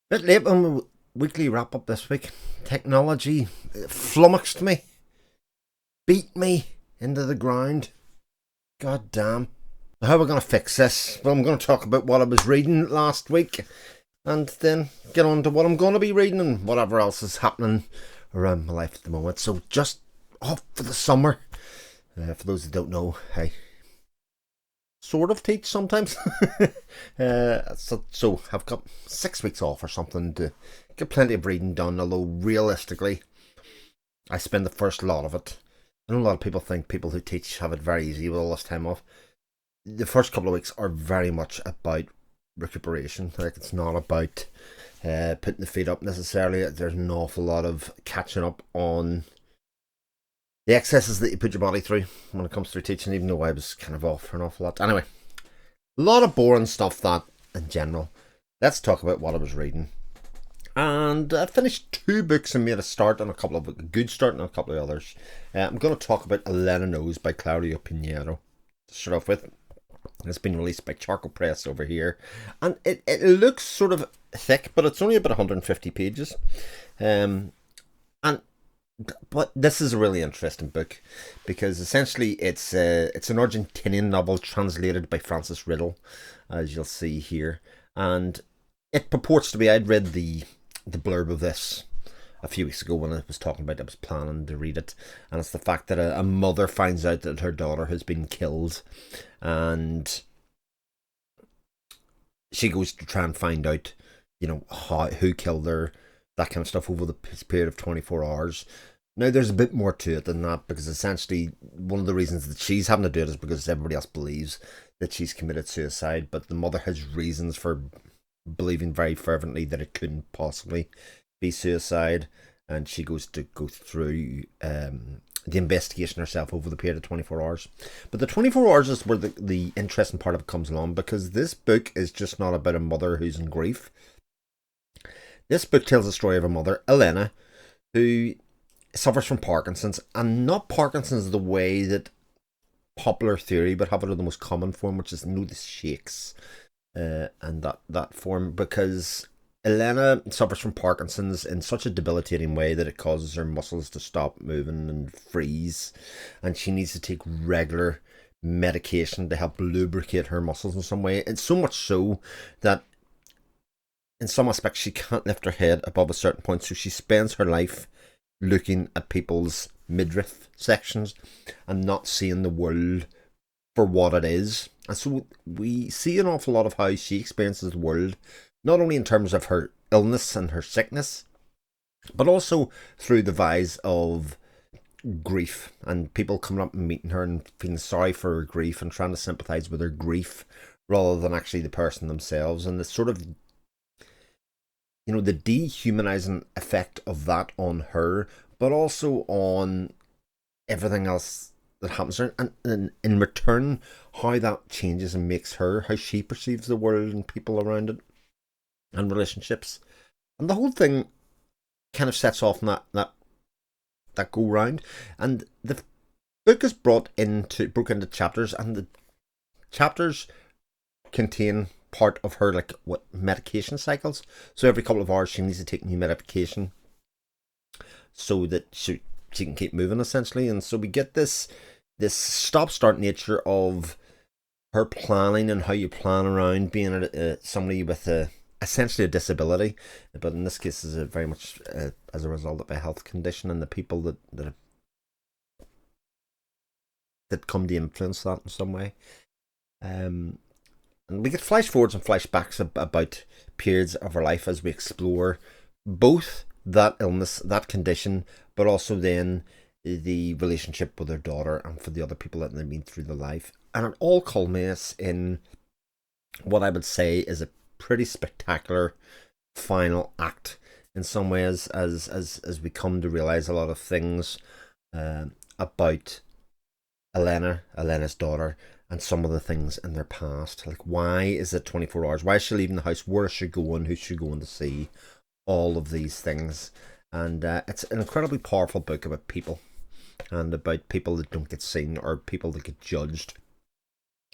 Bit late on the weekly wrap up this week. Technology flummoxed me, beat me into the ground. God damn. How are we going to fix this? Well, I'm going to talk about what I was reading last week and then get on to what I'm going to be reading and whatever else is happening around my life at the moment. So, just off for the summer. For those that don't know, I sort of teach sometimes. So I've got 6 weeks off or something to get plenty of reading done, although realistically, I spend the first lot of it. I know a lot of people think people who teach have it very easy with all this time off. The first couple of weeks are very much about recuperation. Like, it's not about putting the feet up necessarily. There's an awful lot of catching up on the excesses that you put your body through when it comes through teaching, even though I was kind of off for an awful lot. Anyway, a lot of boring stuff that in general. Let's talk about what I was reading. And I finished 2 books and made a start on a couple of a good start on a couple of others. I'm going to talk about Elena Knows by Claudio Pinheiro to start off with. It's been released by Charcoal Press over here, and it looks sort of thick, but it's only about 150 pages. And but this is a really interesting book because essentially it's an Argentinian novel translated by Francis Riddle, as you'll see here, and it purports to be. I'd read the blurb of this a few weeks ago when I was talking about it. I was planning to read it, and it's the fact that a mother finds out that her daughter has been killed, and she goes to try and find out, who killed her, that kind of stuff over the period of 24 hours. Now, there's a bit more to it than that, because essentially one of the reasons that she's having to do it is because everybody else believes that she's committed suicide, but the mother has reasons for believing very fervently that it couldn't possibly be suicide, and she goes to go through the investigation herself over the period of 24 hours. But the 24 hours is where the interesting part of it comes along, because this book is just not about a mother who's in grief. This book tells the story of a mother, Elena, who suffers from Parkinson's, and not Parkinson's the way that popular theory would have it in the most common form, which is the shakes, and that form, because Elena suffers from Parkinson's in such a debilitating way that it causes her muscles to stop moving and freeze, and she needs to take regular medication to help lubricate her muscles in some way. It's so much so that in some aspects she can't lift her head above a certain point, so she spends her life looking at people's midriff sections and not seeing the world for what it is. And so we see an awful lot of how she experiences the world, not only in terms of her illness and her sickness, but also through the vise of grief and people coming up and meeting her and feeling sorry for her grief and trying to sympathise with her grief rather than actually the person themselves, and the sort of, the dehumanizing effect of that on her, but also on everything else that happens to her, and in return, how that changes and makes her, how she perceives the world and people around it, and relationships. And the whole thing kind of sets off in that go round. And the book is broke into chapters, and the chapters contain part of her medication cycles. So every couple of hours she needs to take new medication so that she can keep moving, essentially. And so we get this stop start nature of her planning and how you plan around being somebody with essentially a disability, but in this case is very much as a result of a health condition, and the people that come to influence that in some way. And we get flash forwards and flashbacks about periods of her life as we explore both that illness, that condition, but also then the relationship with her daughter and for the other people that they've been through their life. And it all culminates in what I would say is a pretty spectacular final act in some ways, as we come to realize a lot of things about Elena's daughter, and some of the things in their past. Like, why is it 24 hours? Why is she leaving the house? Where is she going? Who's she going to see? All of these things. And it's an incredibly powerful book about people, and about people that don't get seen or people that get judged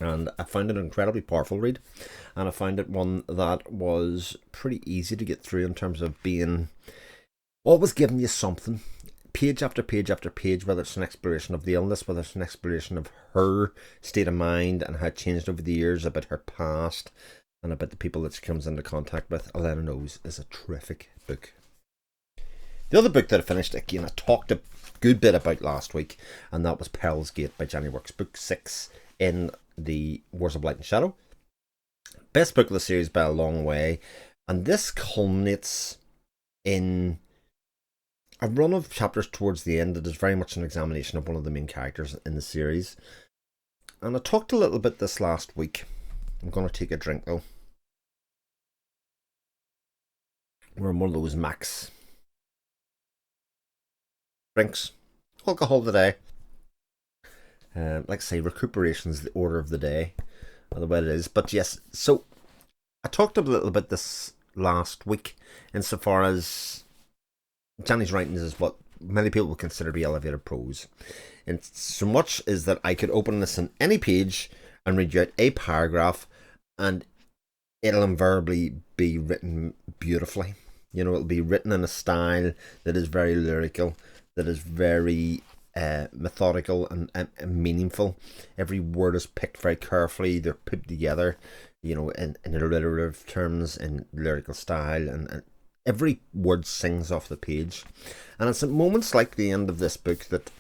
And I found it an incredibly powerful read, and I found it one that was pretty easy to get through in terms of being always giving you something, page after page after page, whether it's an exploration of the illness, whether it's an exploration of her state of mind and how it changed over the years, about her past, and about the people that she comes into contact with. Elena Knows is a terrific book. The other book that I finished, again, I talked a good bit about last week, and that was Pearl's Gate by Janny Wurts, book 6 in the Wars of Light and Shadow. Best book of the series by a long way, and this culminates in a run of chapters towards the end that is very much an examination of one of the main characters in the series. And I talked a little bit this last week. I'm going to take a drink though. We're in one of those max drinks. Alcohol today. Like I say, recuperation is the order of the day, or the way it is. But yes, so I talked a little bit this last week insofar as Janny's writings is what many people would consider to be elevated prose. And so much is that I could open this on any page and read you out a paragraph, and it'll invariably be written beautifully. You know, it'll be written in a style that is very lyrical, that is very methodical and meaningful. Every word is picked very carefully. They're put together, you know, in alliterative terms, in lyrical style, and every word sings off the page. And it's at moments like the end of this book that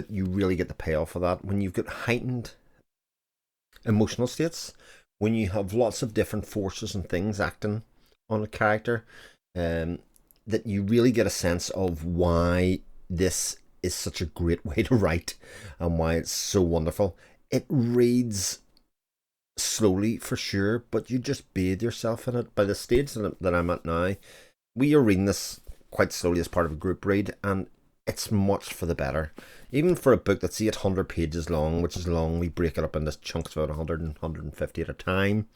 you really get the payoff of that, when you've got heightened emotional states, when you have lots of different forces and things acting on a character, that you really get a sense of why this is such a great way to write and why it's so wonderful. It reads slowly for sure, but you just bathe yourself in it. By the stage that I'm at now, we are reading this quite slowly as part of a group read, and it's much for the better. Even for a book that's 800 pages long, which is long, we break it up into chunks of about 100 and 150 at a time,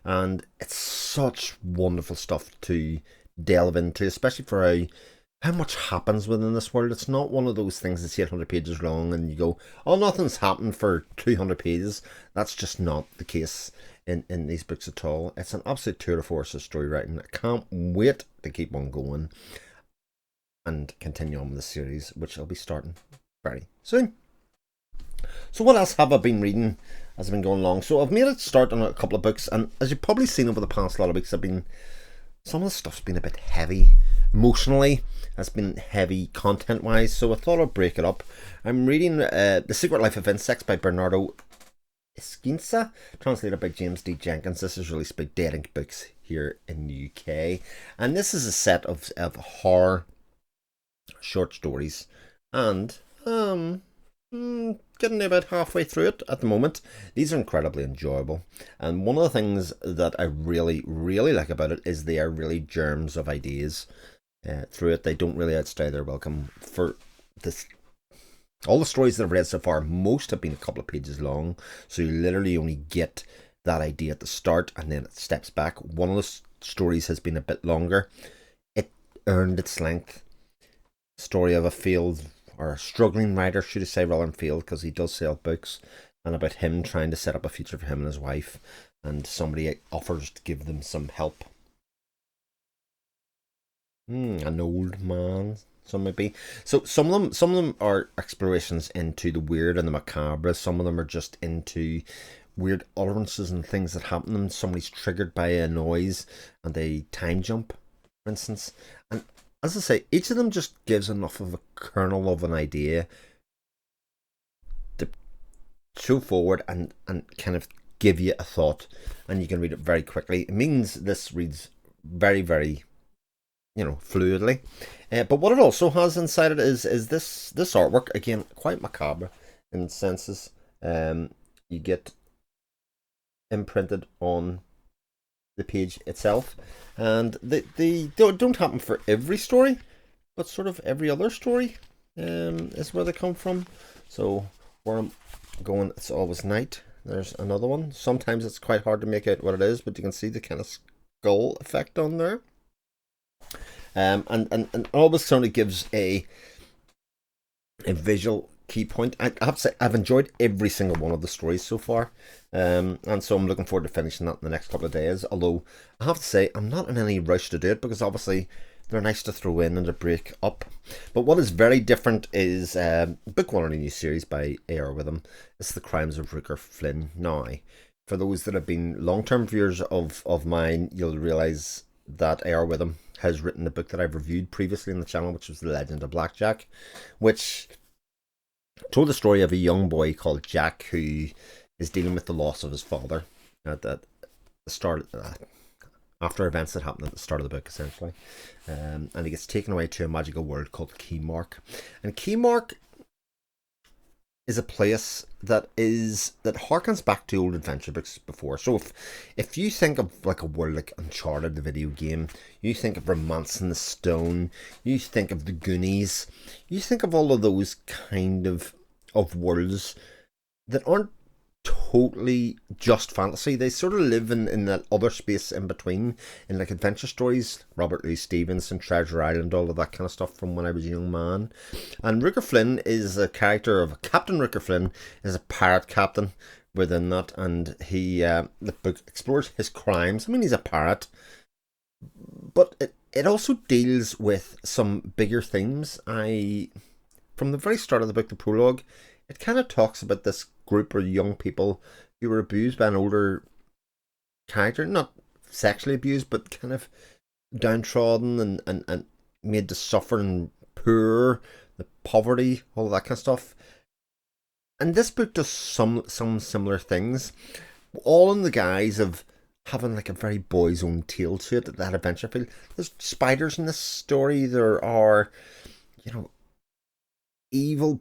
and it's such wonderful stuff to delve into, especially for how much happens within this world. It's not one of those things that's 800 pages long and you go, oh, nothing's happened for 200 pages. That's just not the case in these books at all. It's an absolute tour de force of story writing. I can't wait to keep on going and continue on with the series, which I'll be starting very soon. So what else have I been reading as I've been going along? So I've made a start on a couple of books, and as you've probably seen over the past lot of weeks, some of the stuff's been a bit heavy emotionally. It's been heavy content wise, so I thought I'd break it up. I'm reading The Secret Life of Insects by Bernardo Esquinca, translated by James D. Jenkins. This is released by Dead Ink Books here in the UK, and this is a set of horror short stories, and getting about halfway through it at the moment. These are incredibly enjoyable, and one of the things that I really like about it is they are really germs of ideas through it. They don't really outstay their welcome. For this, all the stories that I've read so far, most have been a couple of pages long, so you literally only get that idea at the start and then it steps back. One of the stories has been a bit longer. It earned its length. Story of a failed, or a struggling writer, should I say, rather than failed, because he does sell books, and about him trying to set up a future for him and his wife, and somebody offers to give them some help. An old man, some might be. So some of them are explorations into the weird and the macabre. Some of them are just into weird utterances and things that happen to them. Somebody's triggered by a noise and they time jump, for instance. And as I say, each of them just gives enough of a kernel of an idea to show forward and kind of give you a thought, and you can read it very quickly. It means this reads very, very, fluidly. But what it also has inside it is this artwork, again, quite macabre in senses. You get imprinted on the page itself, and they don't happen for every story, but sort of every other story is where they come from. So where I'm going, it's always night. There's another one. Sometimes it's quite hard to make out what it is, but you can see the kind of skull effect on there. And always sort of gives a visual key point. I have to say, I've enjoyed every single one of the stories so far. And so I'm looking forward to finishing that in the next couple of days. Although, I have to say, I'm not in any rush to do it because obviously they're nice to throw in and to break up. But what is very different is book one in a new series by A.R. Witham. It's The Crimes of Rooker Flynn. Now, for those that have been long-term viewers of mine, you'll realise that A.R. Witham has written the book that I've reviewed previously on the channel, which was The Legend of Blackjack, which told the story of a young boy called Jack who is dealing with the loss of his father at the start, after events that happened at the start of the book, essentially. And he gets taken away to a magical world called Keymark. And Keymark is a place that harkens back to old adventure books before. So if you think of like a world like Uncharted, the video game, you think of Romance in the Stone, you think of the Goonies, you think of all of those kind of worlds that aren't totally just fantasy. They sort of live in that other space in between, in like adventure stories, Robert Louis Stevenson, Treasure Island, all of that kind of stuff from when I was a young man. And Rooker Flynn is a character of Captain Rooker Flynn, is a pirate captain within that, and he the book explores his crimes. I mean, he's a pirate, but it also deals with some bigger themes. From the very start of the book, the prologue, it kind of talks about this group of young people who were abused by an older character, not sexually abused, but kind of downtrodden and made to suffer and poor, the poverty, all of that kind of stuff. And this book does some similar things, all in the guise of having like a very boy's own tale to it, that adventure feel. There's spiders in this story, there are, evil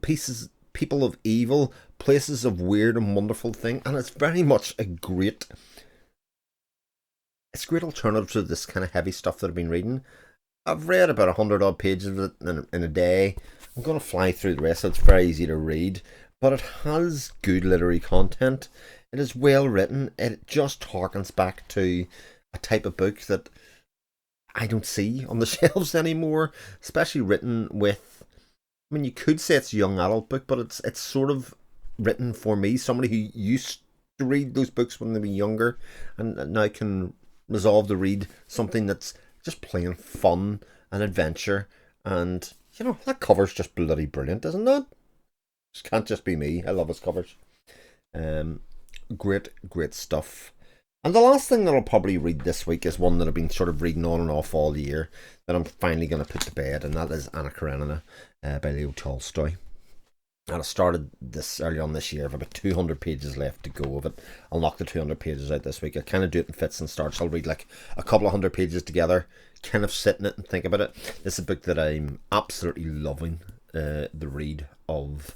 people of evil, places of weird and wonderful thing, and it's very much a great alternative to this kind of heavy stuff that I've been reading. I've read about 100 odd pages of it in a day. I'm going to fly through the rest, so it's very easy to read, but it has good literary content. It is well written. It just harkens back to a type of book that I don't see on the shelves anymore, especially written with, I mean, you could say it's a young adult book, but it's sort of written for me, somebody who used to read those books when they were younger and now can resolve to read something that's just plain fun and adventure. And, that cover's just bloody brilliant, isn't it? Just can't just be me. I love his covers. Great stuff. And the last thing that I'll probably read this week is one that I've been sort of reading on and off all year that I'm finally going to put to bed, and that is Anna Karenina by Leo Tolstoy. And I started this early on this year. I have about 200 pages left to go of it. I'll knock the 200 pages out this week. I kind of do it in fits and starts. I'll read like a couple of 100 pages together, kind of sit in it and think about it. This is a book that I'm absolutely loving the read of.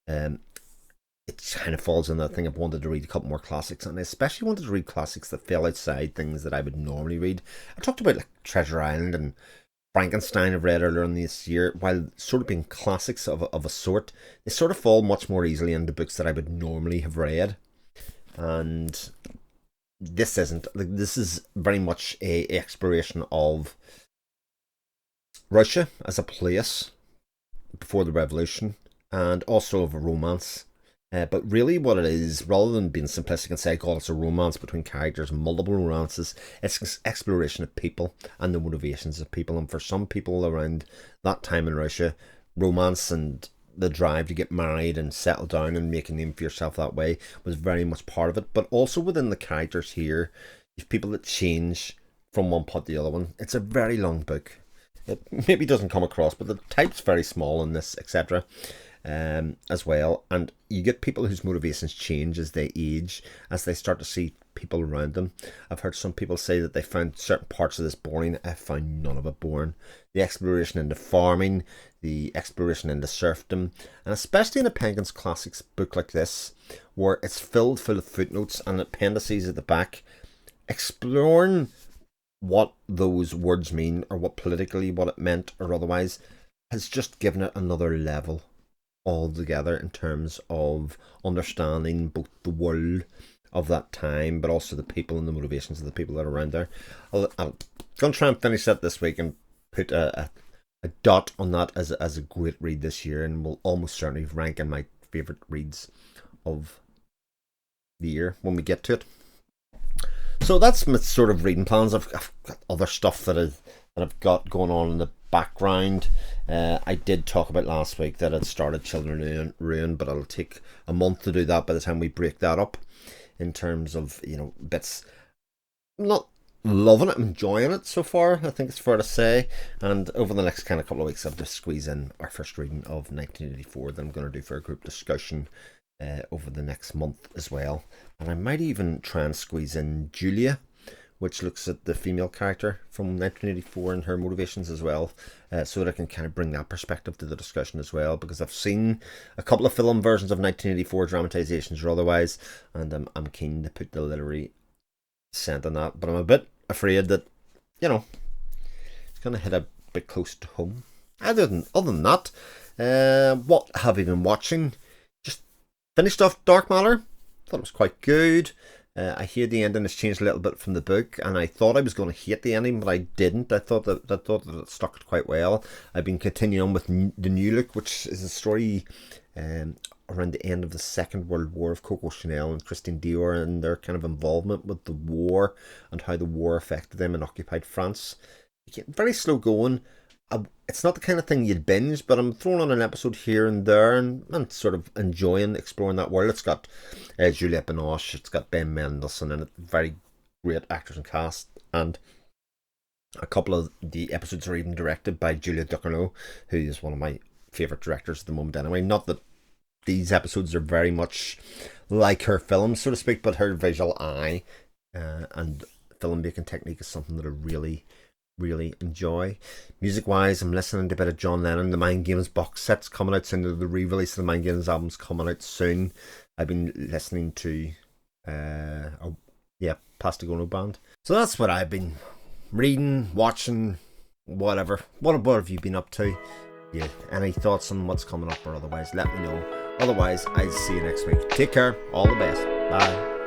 It kind of falls in that thing. I've wanted to read a couple more classics, and I especially wanted to read classics that fell outside things that I would normally read. I talked about like Treasure Island and Frankenstein I've read earlier in this year, while sort of being classics of a sort, they sort of fall much more easily into books that I would normally have read. And this isn't. This is very much a exploration of Russia as a place before the revolution, and also of a romance. But really what it is, rather than being simplistic and say, God, it's a romance between characters, multiple romances, it's exploration of people and the motivations of people. And for some people around that time in Russia, romance and the drive to get married and settle down and make a name for yourself that way was very much part of it. But also within the characters here, you've people that change from one part to the other one. It's a very long book. It maybe doesn't come across, but the type's very small in this, etc. As well, and you get people whose motivations change as they age, as they start to see people around them. I've heard some people say that they found certain parts of this boring. I found none of it boring. The exploration into farming, the exploration into serfdom, and especially in a Penguin's Classics book like this, where it's filled full of footnotes and appendices at the back, exploring what those words mean, or what politically what it meant or otherwise, has just given it another level altogether in terms of understanding both the world of that time, but also the people and the motivations of the people that are around there. I'm going to try and finish that this week and put a a dot on that as a great read this year, and will almost certainly rank in my favourite reads of the year when we get to it. So that's my sort of reading plans. I've got other stuff that I've got going on in the background. I did talk about last week that I'd started Children Ruin, but it'll take a month to do that by the time we break that up in terms of, bits. I'm not loving it, I'm enjoying it so far, I think it's fair to say. And over the next kind of couple of weeks, I'll just squeeze in our first reading of 1984 that I'm going to do for a group discussion over the next month as well. And I might even try and squeeze in Julia, which looks at the female character from 1984 and her motivations as well, so that I can kind of bring that perspective to the discussion as well, because I've seen a couple of film versions of 1984 dramatizations or otherwise, and I'm keen to put the literary scent on that, but I'm a bit afraid that, it's going to hit a bit close to home. Other than that, what have you been watching? Just finished off Dark Matter. Thought it was quite good. I hear the ending has changed a little bit from the book, and I thought I was going to hate the ending, but I didn't. I thought that it stuck it quite well. I've been continuing on with the New Look, which is a story around the end of the Second World War of Coco Chanel and Christine Dior, and their kind of involvement with the war and how the war affected them in occupied France. Very slow going. It's not the kind of thing you'd binge, but I'm throwing on an episode here and there, and sort of enjoying exploring that world. It's got Juliette Binoche, it's got Ben Mendelsohn in it, very great actors and cast, and a couple of the episodes are even directed by Julia Ducournau, who is one of my favourite directors at the moment anyway. Not that these episodes are very much like her films, so to speak, but her visual eye and filmmaking technique is something that I really enjoy. Music wise, I'm listening to a bit of John Lennon. The Mind Games box set's coming out soon. The re-release of the Mind Games album's coming out soon. I've been listening to Plastigono Band. So that's what I've been reading, watching, whatever. What have you been up to? Yeah, any thoughts on what's coming up or otherwise, let me know. Otherwise, I'll see you next week. Take care. All the best. Bye.